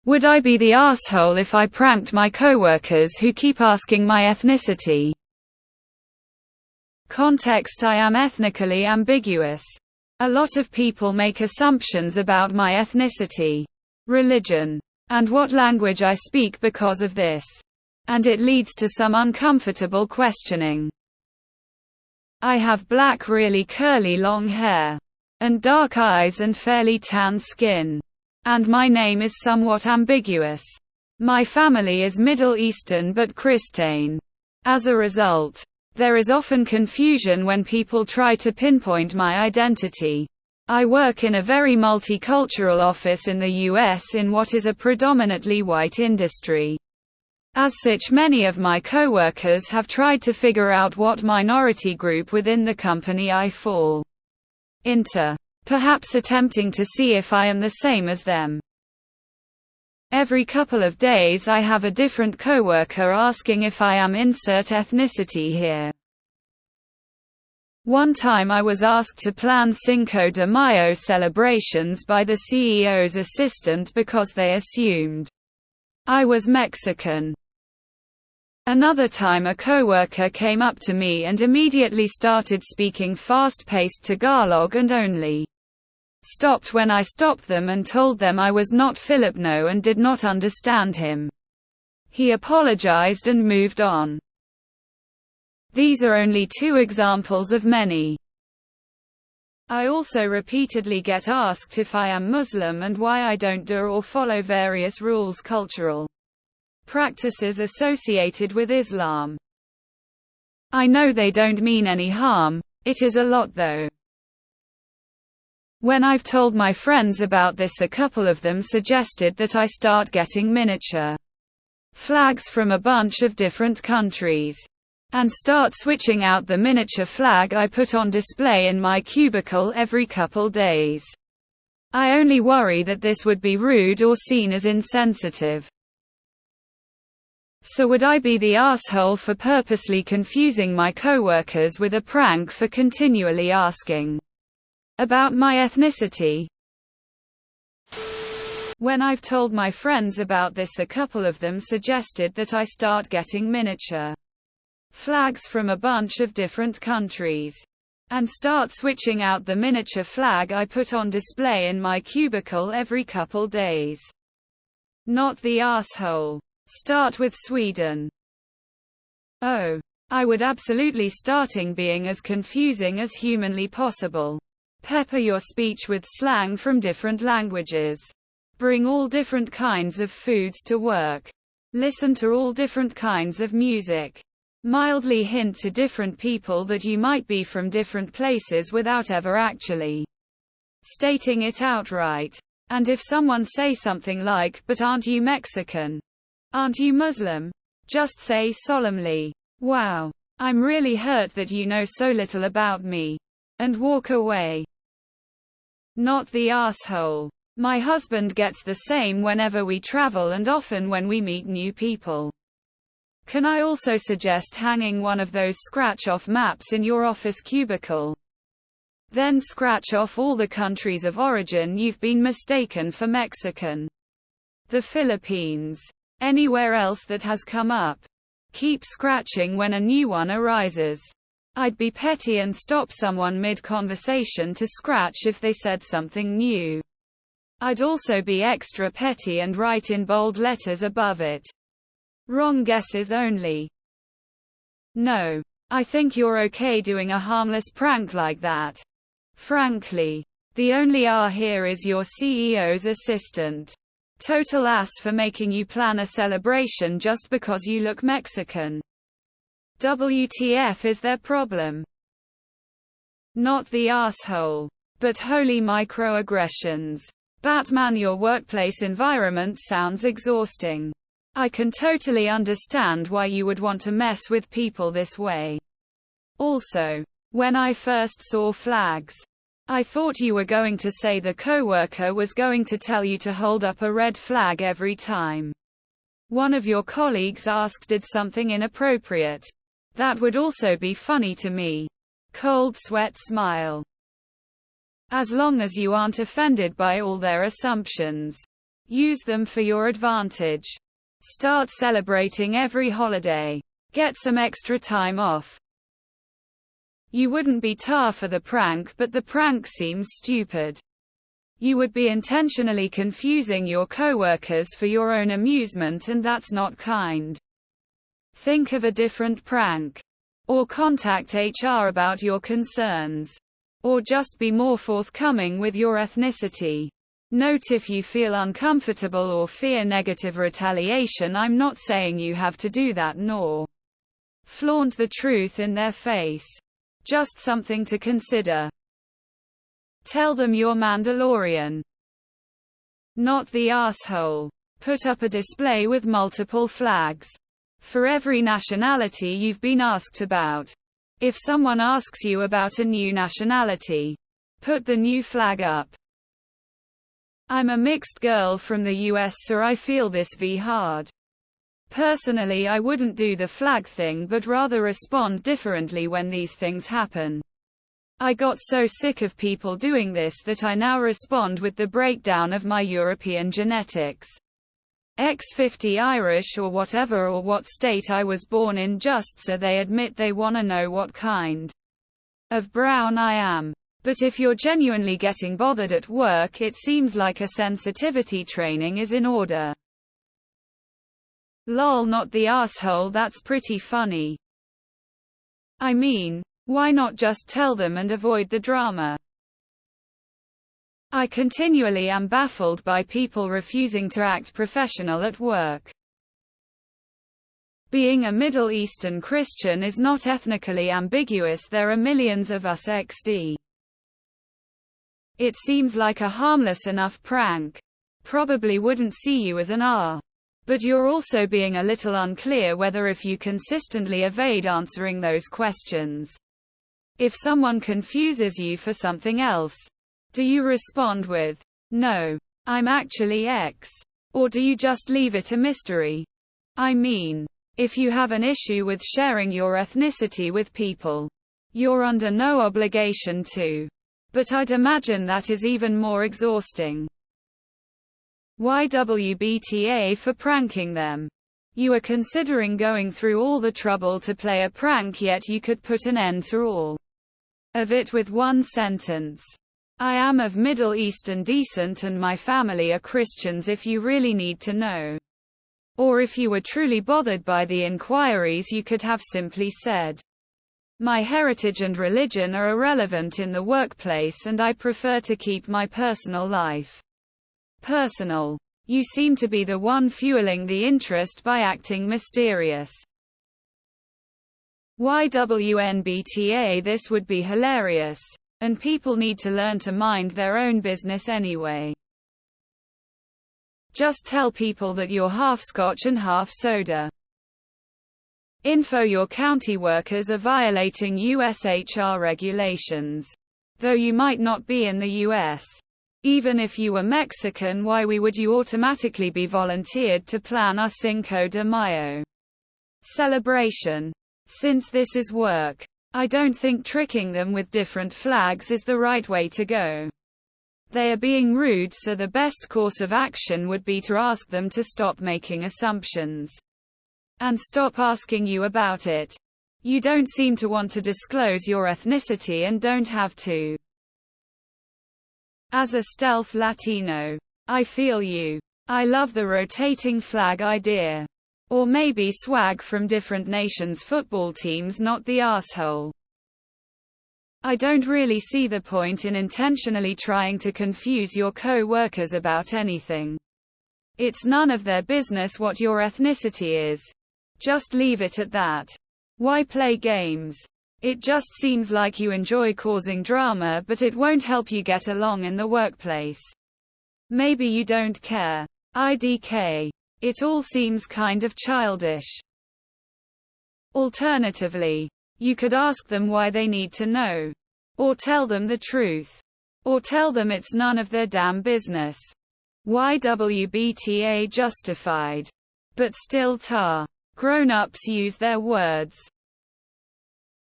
Would I be the asshole if I pranked my coworkers who keep asking my ethnicity? Context: I am ethnically ambiguous. A lot of people make assumptions about my ethnicity, religion, and what language I speak because of this. And it leads to some uncomfortable questioning. I have black, really curly long hair, and dark eyes and fairly tan skin. And my name is somewhat ambiguous. My family is Middle Eastern but Christian. As a result, there is often confusion when people try to pinpoint my identity. I work in a very multicultural office in the US in what is a predominantly white industry. As such, many of my coworkers have tried to figure out what minority group within the company I fall into, perhaps attempting to see if I am the same as them. Every couple of days I have a different coworker asking if I am insert ethnicity here. One time I was asked to plan Cinco de Mayo celebrations by the CEO's assistant because they assumed I was Mexican. Another time a coworker came up to me and immediately started speaking fast-paced Tagalog and only stopped when I stopped them and told them I was not Filipino and did not understand him. He apologized and moved on. These are only two examples of many. I also repeatedly get asked if I am Muslim and why I don't do or follow various rules, cultural practices associated with Islam. I know they don't mean any harm, it is a lot though. When I've told my friends about this, a couple of them suggested that I start getting miniature flags from a bunch of different countries, and start switching out the miniature flag I put on display in my cubicle every couple days. I only worry that this would be rude or seen as insensitive. So would I be the asshole for purposely confusing my coworkers with a prank for continually asking about my ethnicity? When I've told my friends about this, a couple of them suggested that I start getting miniature flags from a bunch of different countries, and start switching out the miniature flag I put on display in my cubicle every couple days. Not the asshole. Start with Sweden. Oh. I would absolutely starting being as confusing as humanly possible. Pepper your speech with slang from different languages. Bring all different kinds of foods to work. Listen to all different kinds of music. Mildly hint to different people that you might be from different places without ever actually stating it outright. And if someone say something like, "But aren't you Mexican? Aren't you Muslim?" just say solemnly, "Wow, I'm really hurt that you know so little about me," and walk away. Not the asshole. My husband gets the same whenever we travel and often when we meet new people. Can I also suggest hanging one of those scratch-off maps in your office cubicle? Then scratch off all the countries of origin you've been mistaken for Mexican. The Philippines. Anywhere else that has come up. Keep scratching when a new one arises. I'd be petty and stop someone mid-conversation to scratch if they said something new. I'd also be extra petty and write in bold letters above it, "Wrong guesses only." No. I think you're okay doing a harmless prank like that. Frankly. The only R here is your CEO's assistant. Total ass for making you plan a celebration just because you look Mexican. WTF is their problem? Not the asshole. But holy microaggressions. Batman, your workplace environment sounds exhausting. I can totally understand why you would want to mess with people this way. Also, when I first saw flags, I thought you were going to say the coworker was going to tell you to hold up a red flag every time one of your colleagues asked did something inappropriate. That would also be funny to me. Cold sweat smile. As long as you aren't offended by all their assumptions. Use them for your advantage. Start celebrating every holiday. Get some extra time off. You wouldn't be tar for the prank, but the prank seems stupid. You would be intentionally confusing your coworkers for your own amusement, and that's not kind. Think of a different prank. Or contact HR about your concerns. Or just be more forthcoming with your ethnicity. Note if you feel uncomfortable or fear negative retaliation. I'm not saying you have to do that nor flaunt the truth in their face. Just something to consider. Tell them you're Mandalorian. Not the asshole. Put up a display with multiple flags. For every nationality you've been asked about. If someone asks you about a new nationality, put the new flag up. I'm a mixed girl from the US, so I feel this be hard. Personally, I wouldn't do the flag thing, but rather respond differently when these things happen. I got so sick of people doing this that I now respond with the breakdown of my European genetics. X50 Irish or whatever, or what state I was born in, just so they admit they wanna know what kind of brown I am. But if you're genuinely getting bothered at work, it seems like a sensitivity training is in order. Lol, not the asshole. That's pretty funny. I mean, why not just tell them and avoid the drama? I continually am baffled by people refusing to act professional at work. Being a Middle Eastern Christian is not ethnically ambiguous. There are millions of us XD. It seems like a harmless enough prank. Probably wouldn't see you as an R. But you're also being a little unclear whether if you consistently evade answering those questions. If someone confuses you for something else, do you respond with, "No, I'm actually X"? Or do you just leave it a mystery? I mean, if you have an issue with sharing your ethnicity with people, you're under no obligation to. But I'd imagine that is even more exhausting. Why WIBTA for pranking them? You are considering going through all the trouble to play a prank, yet you could put an end to all of it with one sentence. I am of Middle Eastern descent and my family are Christians, if you really need to know. Or if you were truly bothered by the inquiries, you could have simply said, my heritage and religion are irrelevant in the workplace and I prefer to keep my personal life personal. You seem to be the one fueling the interest by acting mysterious. Why WNBTA? This would be hilarious. And people need to learn to mind their own business anyway. Just tell people that you're half Scotch and half soda. Info: your county workers are violating US HR regulations. Though you might not be in the US. Even if you were Mexican, why would you automatically be volunteered to plan our Cinco de Mayo celebration? Since this is work, I don't think tricking them with different flags is the right way to go. They are being rude, so the best course of action would be to ask them to stop making assumptions. And stop asking you about it. You don't seem to want to disclose your ethnicity and don't have to. As a stealth Latino, I feel you. I love the rotating flag idea. Or maybe swag from different nations' football teams, not the asshole. I don't really see the point in intentionally trying to confuse your co-workers about anything. It's none of their business what your ethnicity is. Just leave it at that. Why play games? It just seems like you enjoy causing drama, but it won't help you get along in the workplace. Maybe you don't care. IDK. It all seems kind of childish. Alternatively, you could ask them why they need to know. Or tell them the truth. Or tell them it's none of their damn business. Why WBTA justified. But still tar. Grown-ups use their words.